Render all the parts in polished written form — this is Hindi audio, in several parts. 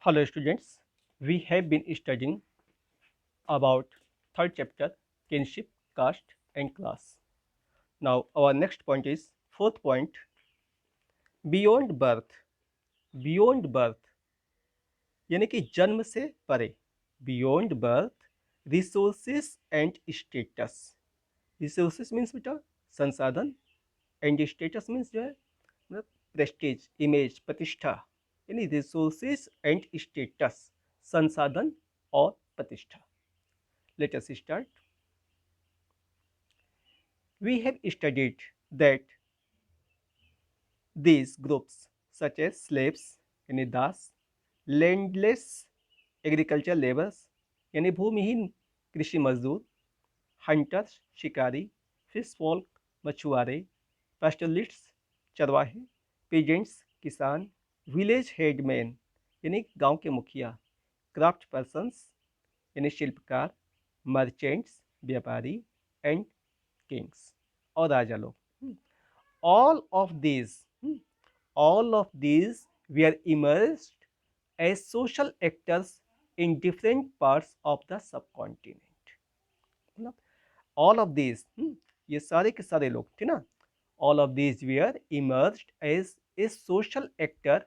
Hello students, we have been studying about third chapter kinship, caste and class. Now our next point is fourth point beyond birth. Beyond birth यानी कि जन्म से परे. Beyond birth resources and status. Resources means बेटा संसाधन and status means जो है मतलब प्रेस्टीज, इमेज, प्रतिष्ठा. यानी रिसोर्सेज एंड स्टेटस संसाधन और प्रतिष्ठा. Let us start. We have studied that these groups such as slaves यानी दास, लैंडलेस एग्रीकल्चर लेबर्स यानी भूमिहीन कृषि मजदूर, हंटर्स शिकारी, फिश फॉल्क मछुआरे, पैस्टलिस्ट्स चरवाहे, पीजेंट्स किसान, विलेज हेडमैन यानी गांव के मुखिया, क्राफ्ट पर्सन्स यानी शिल्पकार, मर्चेंट्स व्यापारी एंड किंग्स और राजा लोग. all of these all of these were emerged as social actors in different parts of the subcontinent. मतलब all of these ये सारे के सारे लोग थे ना. all of these were emerged as a social actor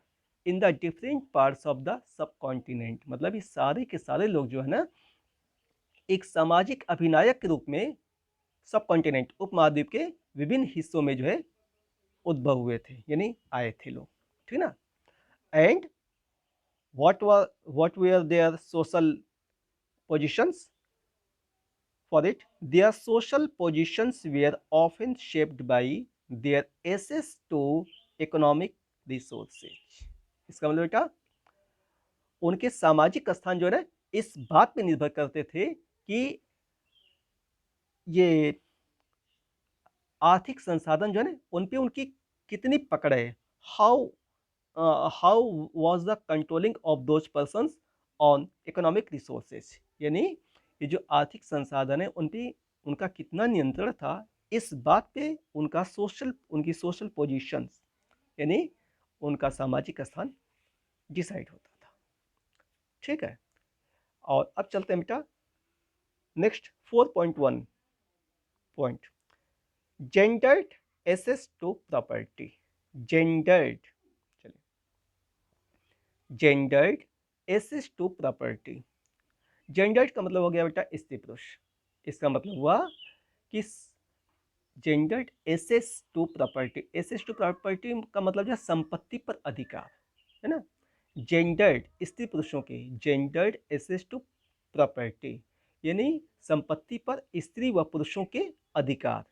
in the different parts of the subcontinent. मतलब ये सारे के सारे लोग जो है ना एक सामाजिक अभिनायक के रूप में सब कॉन्टिनेंट उपमहाद्वीप के विभिन्न हिस्सों में जो है उद्भव हुए थे यानी आए थे लोग. ठीक ना. And what were their social positions for it? Their social positions were often shaped by their access to economic resources. इसका मतलब बेटा उनके सामाजिक स्थान जो है ना इस बात पे निर्भर करते थे कि ये आर्थिक संसाधन जो है ना उन पे उनकी कितनी पकड़ है. How was the controlling of those persons on economic resources. यानी ये जो आर्थिक संसाधन है उन पे उनका कितना नियंत्रण था इस बात पे उनकी सोशल पोजीशंस यानी उनका सामाजिक स्थान डिसाइड होता था. ठीक है. और अब चलते हैं बेटा next 4.1 point gendered access to property. Gendered gendered access to property. Gendered का मतलब हो गया बेटा स्त्री पुरुष. इसका मतलब हुआ कि gendered access to property. Access to property का मतलब है संपत्ति पर अधिकार है ना. जेंडर्ड स्त्री पुरुषों के जेंडर्ड एसेस टू प्रॉपर्टी यानी संपत्ति पर स्त्री व पुरुषों के अधिकार.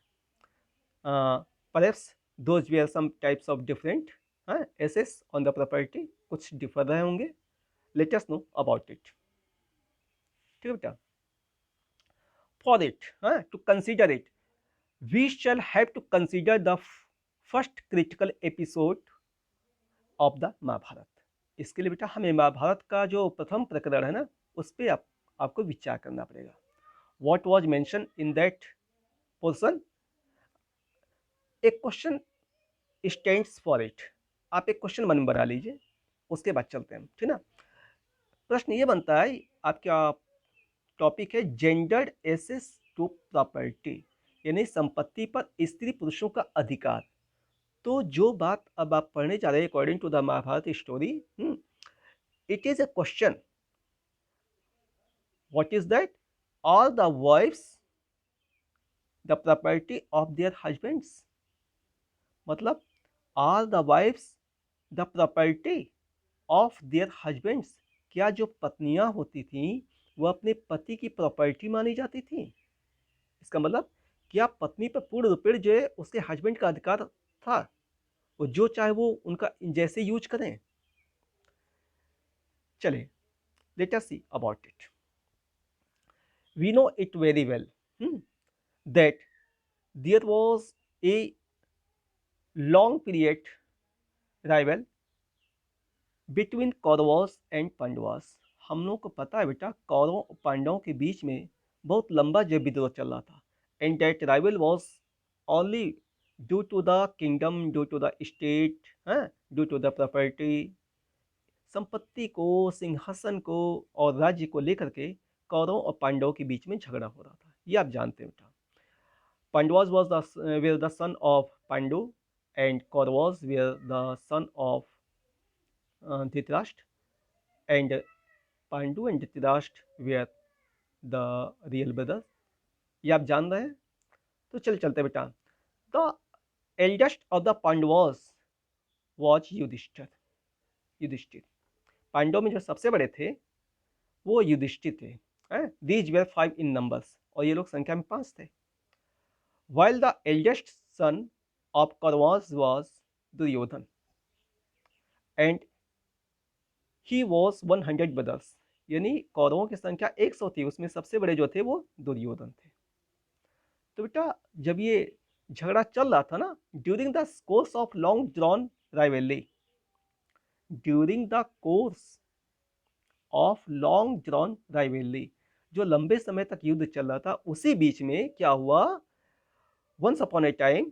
Perhaps those were some types of different access on the property. कुछ डिफर रहे होंगे. Let us know about it. ठीक है बेटा. For it to consider it we shall have to consider the first critical episode of the Mahabharata. इसके लिए बेटा हमें महाभारत का जो प्रथम प्रकरण है ना उस पर आपको विचार करना पड़ेगा. What was mention in that portion. एक क्वेश्चन स्टैंड्स फॉर इट. आप एक क्वेश्चन मन बना लीजिए उसके बाद चलते हैं. ठीक ना. प्रश्न ये बनता है आपका टॉपिक है जेंडर्ड एसेस टू प्रॉपर्टी यानी संपत्ति पर स्त्री पुरुषों का अधिकार. तो जो बात अब आप पढ़ने जा रहे हैं according to the Mahabharata story it is a question. What is that. All the wives the property of their husbands. मतलब all the wives the property of their husbands. क्या जो पत्नियां होती थीं वो अपने पति की प्रॉपर्टी मानी जाती थी. इसका मतलब क्या पत्नी पर पूर्ण रूपेण जो है उसके हस्बैंड का अधिकार था. वो जो चाहे वो उनका जैसे यूज करें. चले let us see about it. We know it very well that there was a long period rival between Kauravas and Pandavas. हम लोग को पता है बेटा कौरवों और पांडवों के बीच में बहुत लंबा जो विद्रोह चल रहा था. And that rival was only due to the kingdom, due to the state, due to the property. संपत्ति को, सिंहासन को और राज्य को लेकर के कौरवों और पांडवों के बीच में झगड़ा हो रहा था। ये आप जानते हैं बेटा। Pandavas were the son of Pandu and Kauravas were the son of Dhritarashtra, and Pandu and Dhritarashtra were the real brothers। ये आप जान रहे हैं। तो चलते बेटा। The eldest of the Pandavas was Yudhishthira. Pandava में जो सबसे बड़े थे वो युधिष्ठिर थे। दीज वेर 5 इन नंबर्स, और ये लोग संख्या में 5 थे। While the eldest son of Kauravas was Duryodhana and he was 100 brothers, यानी कौरवों की संख्या 100 थी, उसमें सबसे बड़े जो थे वो दुर्योधन थे। तो बेटा जब ये झगड़ा चल रहा था ना, during the course of long drawn rivalry, during the course of long drawn rivalry, जो लंबे समय तक युद्ध चल रहा था, उसी बीच में क्या हुआ, once upon a time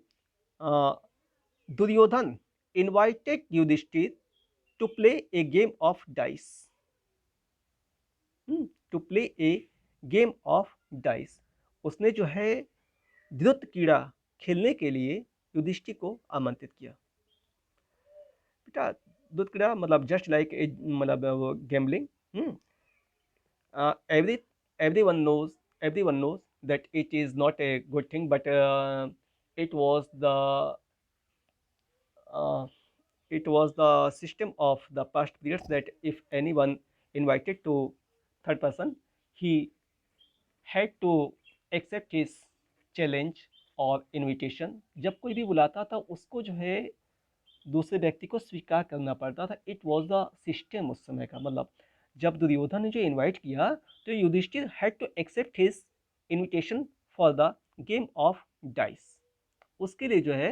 Duryodhana invited Yudhishthira to play a game of dice, to play a game of dice. उसने जो है द्रुत कीड़ा खेलने के लिए युधिष्ठिर को आमंत्रित किया। बेटा द्रुत कीड़ा मतलब जस्ट लाइक मतलब gambling. everyone knows that it is not a good thing, but it was the system of the past periods that if anyone invited to third person, he had to accept his challenge और इनविटेशन। जब कोई भी बुलाता था उसको जो है दूसरे व्यक्ति को स्वीकार करना पड़ता था। इट वॉज द सिस्टम उस समय का। मतलब जब दुर्योधन ने जो इनवाइट किया तो Yudhishthira had to accept his invitation for the game of dice. उसके लिए जो है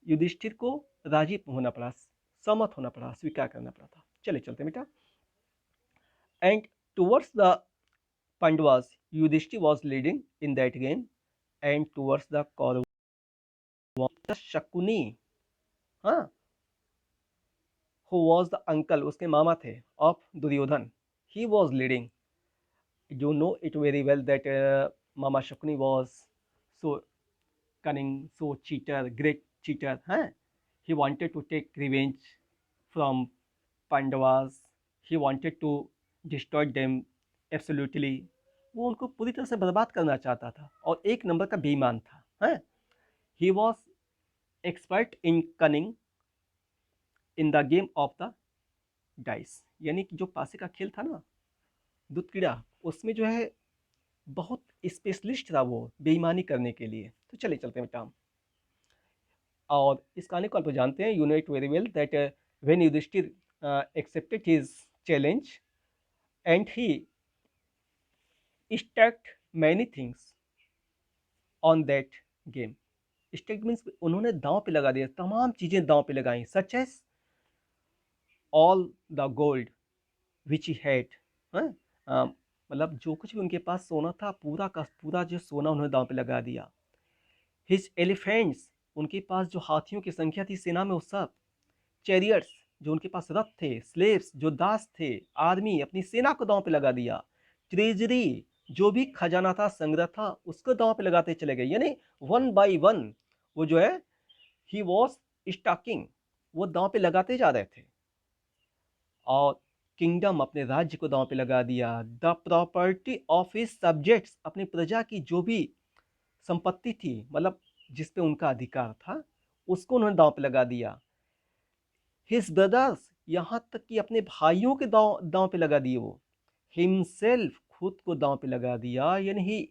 युधिष्ठिर को राजी होना पड़ा, सहमत होना पड़ा, स्वीकार करना पड़ा था। चलते बेटा। And towards the Pandavas Yudhishthir was leading in that game, and towards the Kaurava Shakuni, हाँ, who was the uncle, उसके मामा थे, of Duryodhan, he was leading। You know it very well that Mama Shakuni was so cunning, so cheater, great cheater, huh? He wanted to take revenge from Pandavas, he wanted to destroy them absolutely। वो उनको पूरी तरह से बर्बाद करना चाहता था और एक नंबर का बेईमान था, हैं? He was expert in cunning in the game of the dice, यानी कि जो पासे का खेल था ना दूध कीड़ा, उसमें जो है बहुत स्पेशलिस्ट था वो बेईमानी करने के लिए। तो चलते हैं बेटा। और इस कहानी को आप जानते हैं, you know it very well that when Yudhishthir accepted his challenge and he stacked many things on that game. Stacked means उन्होंने दांव पे लगा दिया, तमाम चीजें दांव पे लगाई, such as all the gold which he had, मतलब जो कुछ भी उनके पास सोना था पूरा का पूरा जो सोना उन्होंने दांव पे लगा दिया। हिज एलिफेंट्स, उनके पास जो हाथियों की संख्या थी सेना में वो सब, चैरियट्स जो उनके पास रथ थे, स्लेव्स जो दास थे, आर्मी अपनी सेना को दांव पे लगा दिया, ट्रेजरी जो भी खजाना था, संग्रह था, उसको दांव पे लगाते चले गए। यानी 1 by 1 वो जो है ही वॉज स्टॉकिंग, वो दांव पे लगाते जा रहे थे। और किंगडम अपने राज्य को दांव पे लगा दिया। The property of his subjects, अपनी प्रजा की जो भी संपत्ति थी, मतलब जिस पे उनका अधिकार था, उसको उन्होंने दांव पे लगा दिया। हिज ब्रदर्स, यहां तक कि अपने भाइयों के दांव पे लगा दिए वो। हिमसेल्फ, खुद को दांव पे लगा दिया, यानी he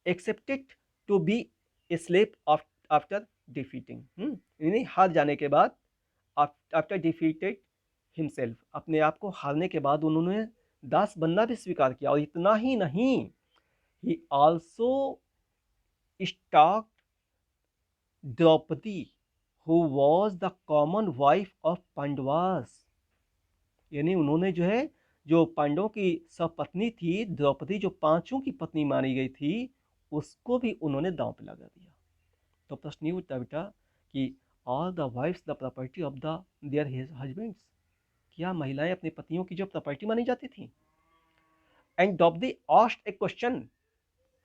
accepted to be a slave after defeating, यानी हार जाने के बाद, आफ्टर डिफीटेड हिमसेल्फ, अपने आप को हारने के बाद उन्होंने दास बनना भी स्वीकार किया। और इतना ही नहीं, he also stocked Draupadi who was the common wife of Pandavas, यानी उन्होंने जो है जो पांडवों की सपत्नी थी द्रौपदी, जो पांचों की पत्नी मानी गई थी, उसको भी उन्होंने दांव पे लगा दिया। तो प्रश्न ये उठता बेटा कि all the wives the property of the their husbands, क्या महिलाएं अपने पतियों की जो प्रॉपर्टी मानी जाती थी? And Draupadi asked a question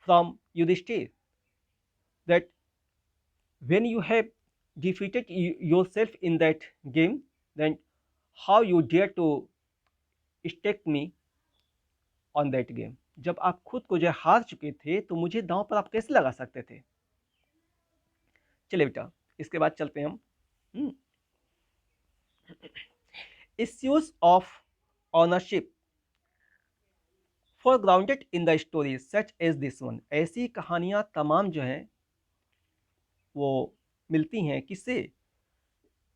from Yudhishthir that when you have defeated yourself in that game, then how you dare to stake me on that game? जब आप खुद को जो हार चुके थे तो मुझे दांव पर आप कैसे लगा सकते थे? चलिए बेटा, इसके बाद चलते हैं हम issues of ownership for grounded in the stories such as this one. ऐसी कहानियां तमाम जो हैं वो मिलती हैं किससे?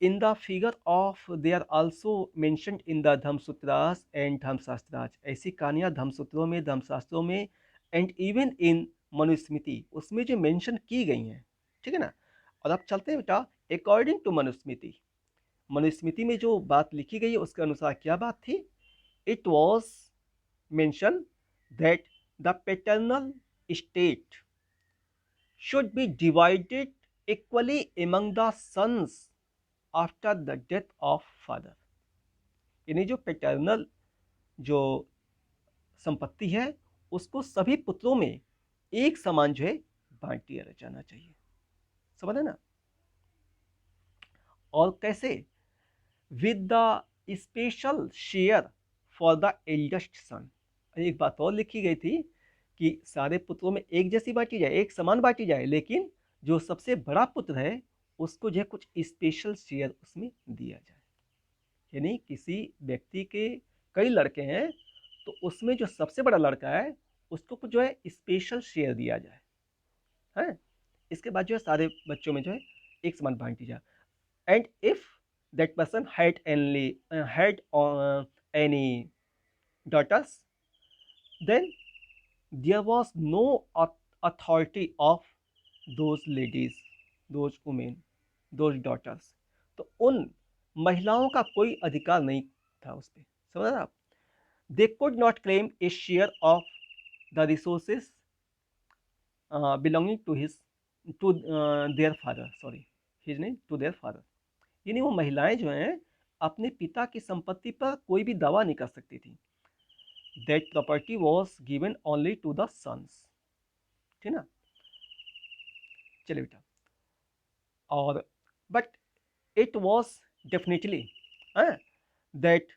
In the figure of they are also mentioned in the Dhamsutras and Dhamsastras. ऐसी कहानियां धम्मसूत्रों में, धम्मशास्त्रों में एंड इवन इन मनुस्मृति उसमें जो मेंशन की गई हैं, ठीक है ना। और अब चलते हैं बेटा अकॉर्डिंग टू मनुस्मृति। मनुस्मृति में जो बात लिखी गई है उसके अनुसार क्या बात थी? It was mention that the paternal state should be divided equally among the sons after the death of father. यानी जो पैटर्नल जो संपत्ति है उसको सभी पुत्रों में एक समान जो है बांट दिया जाना चाहिए। समझ ना? और कैसे? With the special share for the eldest सन। एक बात और लिखी गई थी कि सारे पुत्रों में एक जैसी बांटी जाए, एक समान बांटी जाए, लेकिन जो सबसे बड़ा पुत्र है उसको जो है कुछ स्पेशल शेयर उसमें दिया जाए। यानी किसी व्यक्ति के कई लड़के हैं तो उसमें जो सबसे बड़ा लड़का है उसको कुछ जो है स्पेशल शेयर दिया जाए, है। इसके बाद जो है सारे बच्चों में जो है एक समान बांटी जाए। And if that person had any daughters, then there was no authority of those ladies, those women, those daughters. तो उन महिलाओं का कोई अधिकार नहीं था उस पर। समझ रहे आप? They could not claim a share of the resources belonging to their father. Sorry, his name to their father. यानी वो महिलाएं जो हैं अपने पिता की संपत्ति पर कोई भी दावा नहीं कर सकती थी। That property was given only to the sons. ठीक ना? चलिए बेटा, और but it was definitely that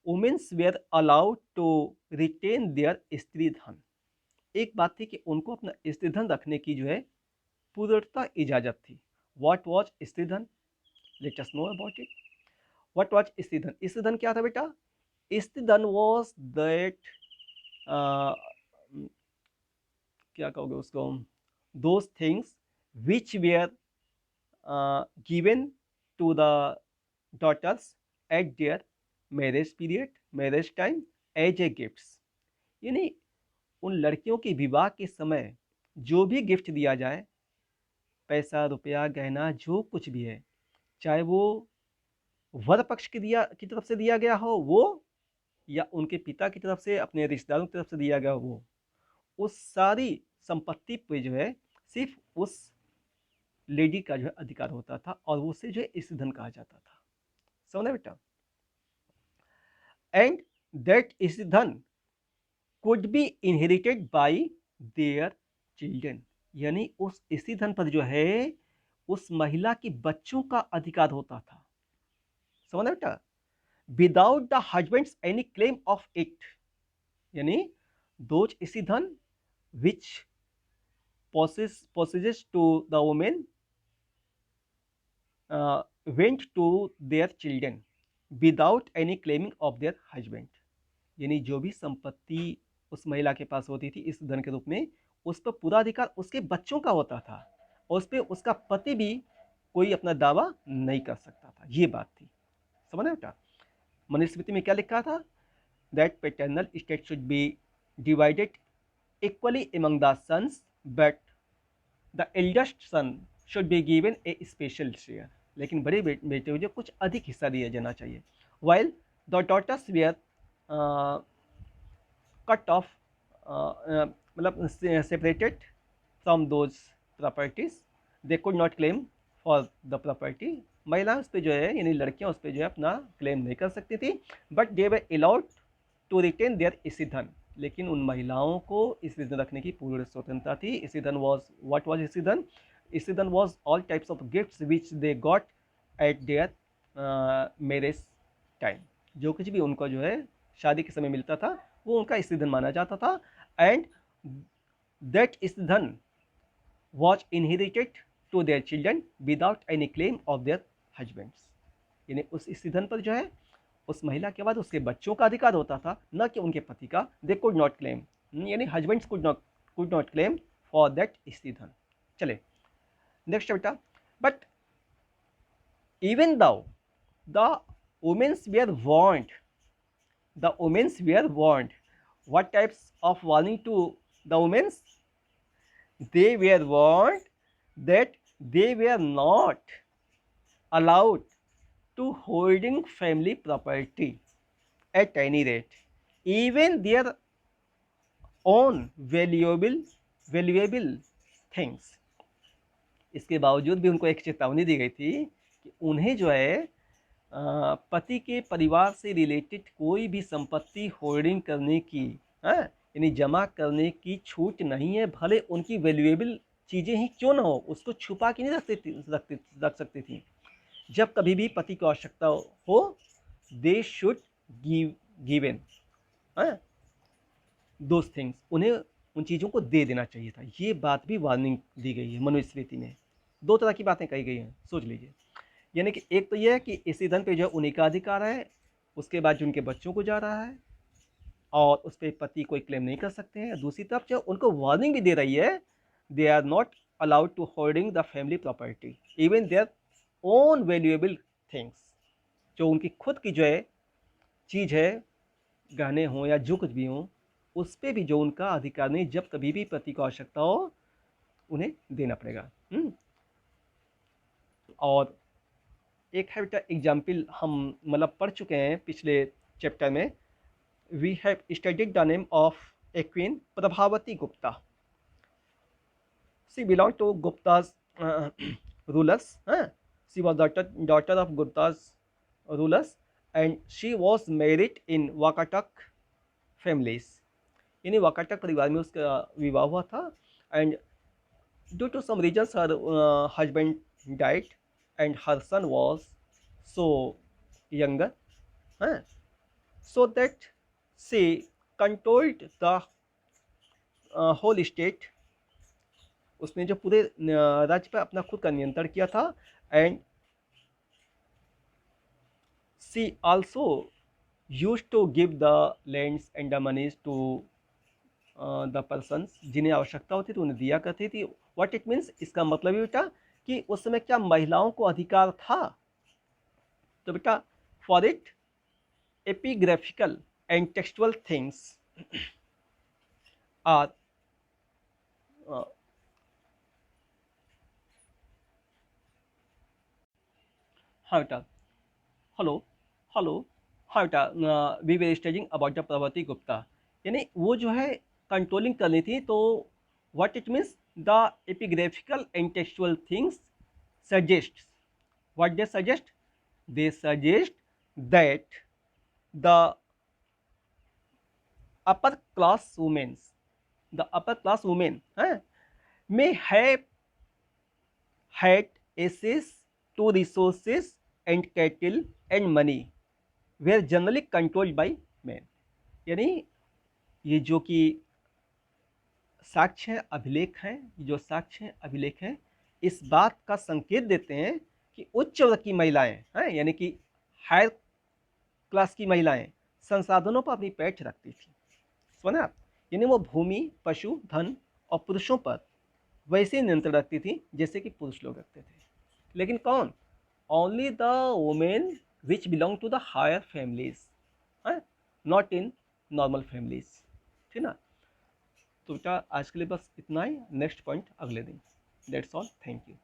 women were allowed to retain their स्त्री धन। एक बात थी कि उनको अपना स्त्री धन रखने की जो है पूर्णतः इजाजत थी। What was स्त्री धन? Let us know about it. What was स्त्री धन? स्त्री धन क्या था बेटा? स्त्री धन was that क्या कहोगे उसको? Those things which were given to the daughters at their marriage period, marriage time as a gifts। यानी उन लड़कियों के विवाह के समय जो भी गिफ्ट दिया जाए, पैसा, रुपया, गहना, जो कुछ भी है, चाहे वो वर पक्ष की तरफ से दिया गया हो वो, या उनके पिता की तरफ से, अपने रिश्तेदारों की तरफ से दिया गया हो वो, उस सारी संपत्ति पे जो है सिर्फ उस लेडी का जो है अधिकार होता था और वो उसे जो है स्त्री धन कहा जाता था। समझना बेटा? एंड दैट स्त्री धन could be inherited by their children. यानी उस स्त्री धन पर जो है उस महिला के बच्चों का अधिकार होता था। समझना बेटा? Without the husbands any claim of it. यानी दोज स्त्री धन which possesses to the women went to their children without any claiming of their husband। यानी जो भी संपत्ति उस महिला के पास होती थी इस धन के रूप में, उस पर पूरा अधिकार उसके बच्चों का होता था और उस पर उसका पति भी कोई अपना दावा नहीं कर सकता था। ये बात थी। समझ रहे बेटा? मनुस्मृति में क्या लिखा था? That paternal state should be divided equally among the sons, but the eldest son should be given a special share। लेकिन बड़े बेटे को जो कुछ अधिक हिस्सा दिया जाना चाहिए। While the daughters were cut off, मतलब separated from those properties, they could not claim for the property महिलाएं उस पर जो है यानी लड़कियां उस पर जो है अपना क्लेम नहीं कर सकती थी, but they were allowed to retain their इसीधन, लेकिन उन महिलाओं को इसीधन रखने की पूरी स्वतंत्रता थी। इसीधन वॉज व्हाट वॉज इसीधन? इसीधन was all types of gifts which they got at their marriage time. जो कुछ भी उनको जो है शादी के समय मिलता था वो उनका इसीधन माना जाता था, एंड दैट इसीधन was inherited to their children without any claim of their husbands। यानी उस स्त्रीधन पर जो है उस महिला के बाद उसके बच्चों का अधिकार होता था, न कि उनके पति का। दे कुड नॉट क्लेम, यानी husbands could not claim for that stridhan. चले नेक्स्ट बेटा। But even though the womens were warned, the womens were warned, what types of warning to the womens? They were warned that they were not allowed to holding family property at any rate, even their own valuable things। इसके बावजूद भी उनको एक चेतावनी दी गई थी कि उन्हें जो है पति के परिवार से रिलेटेड कोई भी संपत्ति होल्डिंग करने की, यानी जमा करने की छूट नहीं है, भले उनकी वैल्यूएबल चीज़ें ही क्यों ना हो, उसको छुपा के नहीं रख सकती थी। जब कभी भी पति को आवश्यकता हो they should given those things, उन्हें उन चीज़ों को दे देना चाहिए था। ये बात भी वार्निंग दी गई है मनुस्मृति में। दो तरह की बातें कही गई हैं, सोच लीजिए। यानी कि एक तो यह है कि इसी धन पे जो उन्हीं का अधिकार है, उसके बाद जो उनके बच्चों को जा रहा है और उस पर पति कोई क्लेम नहीं कर सकते हैं। दूसरी तरफ जो उनको वार्निंग भी दे रही है, they are not allowed to holding the family property even their own valuable things. जो उनकी खुद की जो है चीज़ है, गहने हों या जो कुछ भी हों, उस पर भी जो उनका अधिकार नहीं, जब कभी भी पति को आवश्यकता हो उन्हें देना पड़ेगा। और एक है बेटा एग्जाम्पल हम मतलब पढ़ चुके हैं पिछले चैप्टर में। We have studied the name of a queen Prabhavati Gupta. She belong to Guptas rulers. She was daughter of Guptas rulers and she was married in Vakataka families. यानी वाकाटक परिवार में उसका विवाह हुआ था, and due to some reasons her husband died and her son was so younger, so that she controlled the whole state। उसने जो पूरे राज्य पर अपना खुद का नियंत्रण किया था, and she also used to give the lands and the monies to the persons जिन्हें आवश्यकता होती थी उन्हें दिया करती थी। what it means, इसका मतलब ये बेटा कि उस समय क्या महिलाओं को अधिकार था? तो बेटा for it epigraphical and textual things are हाँ बेटा हेलो हाँ बेटा we were studying about the Prabhavati Gupta. यानी वो जो है कंट्रोलिंग करनी थी। तो what it means, the epigraphical and textual things suggests what they suggest? They suggest that the upper class women may have had access to resources and cattle and money were generally controlled by men। यानी ये जो कि साक्ष्य अभिलेख हैं, जो साक्ष्य अभिलेख हैं इस बात का संकेत देते हैं कि उच्च वर्ग की महिलाएं हैं, यानी कि हायर क्लास की महिलाएं संसाधनों पर अपनी पैठ रखती थी। सुना आप? यानी वो भूमि, पशु, धन और पुरुषों पर वैसे नियंत्रण रखती थी जैसे कि पुरुष लोग रखते थे। लेकिन कौन? Only the women which belong to the higher families, not in normal families. ठीक ना? तो बेटा आज के लिए बस इतना ही। नेक्स्ट पॉइंट अगले दिन। That's all, thank you.